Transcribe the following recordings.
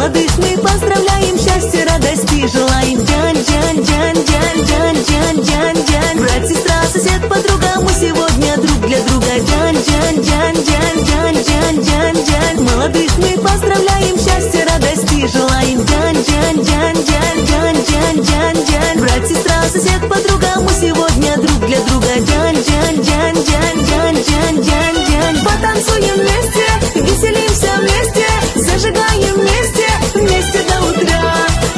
Молодых мы поздравляем, счастья, радости желаем. Дянь, дянь, дянь, дянь, дянь, дянь, дянь, дянь. Брат, сестра, сосед, подруга, мы сегодня друг для друга. Дянь, дянь, дянь, дянь, дянь, дянь, дянь, дянь. Молодых мы поздравляем, счастья, радости желаем. Дянь, дянь, дянь, дянь, дянь, дянь, дянь, дянь. Брат, сестра, сосед, подруга, мы сегодня друг для друга. Дянь, дянь, дянь, дянь, дянь, дянь, дянь, дянь. Потанцуем вместе, веселимся вместе, зажигаем вместе, вместе до утра.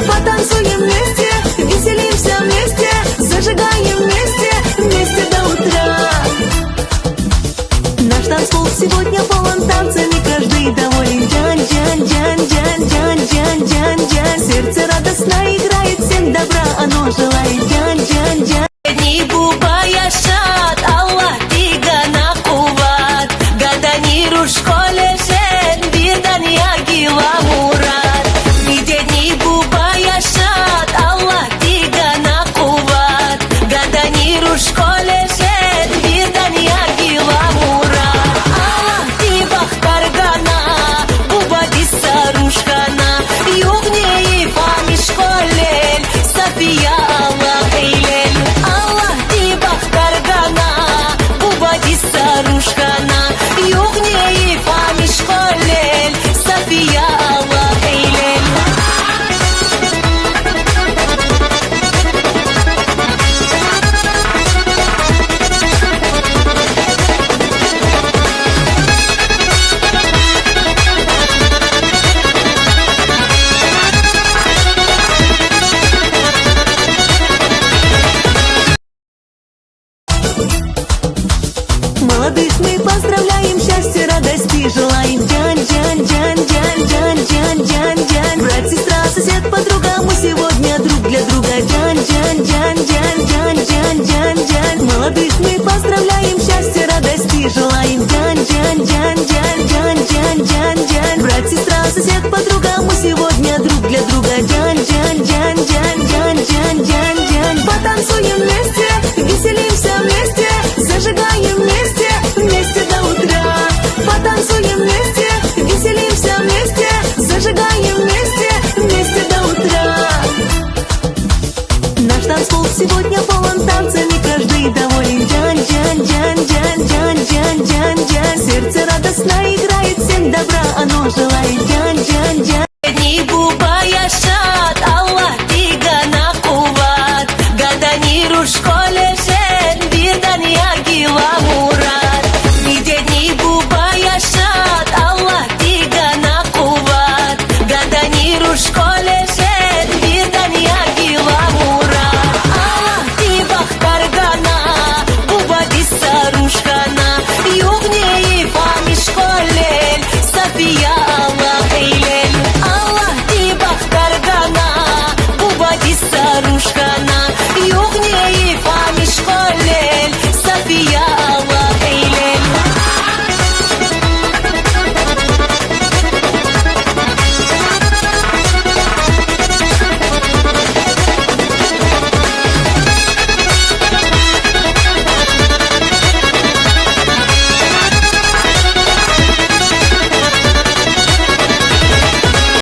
Потанцуем вместе, веселимся вместе, зажигаем вместе, вместе до утра. Наш танцпол сегодня полон танцами, каждый доволен. Дянь, дянь, дянь, дянь, дянь, дянь, дянь, дянь. Сердце радостно играет, всем добра оно желает. Дянь, дянь, дянь. Молодых мы поздравляем, счастья, радости желаем. Дянь, дянь, дянь, дянь, дянь, дянь, дянь, дянь. Брат, сестра, сосед, подруга, мы сегодня друг для друга. Дянь, дянь, дянь, дянь, дянь, дянь, дянь, дянь. Молодых мы поздравляем, счастья, радости желаем. Дянь, дянь, дянь, дянь, дянь, дянь, дянь, дянь. Брат, сестра, сосед, подруга, мы сегодня друг для друга. Дянь, дянь, дянь, дянь, дянь, дянь, дянь, дянь. Потанцуем вместе, веселимся вместе, зажигаем вместе, вместе до утра. Потанцуем вместе, веселимся вместе, зажигаем вместе, вместе до утра. Наш танцпол сегодня полон танцами, каждый доволен. Дянь, дянь, дянь, дянь, дянь, дянь, дянь, дянь. Сердце радостно играет, всем добра оно желает. Дянь, дянь, дянь.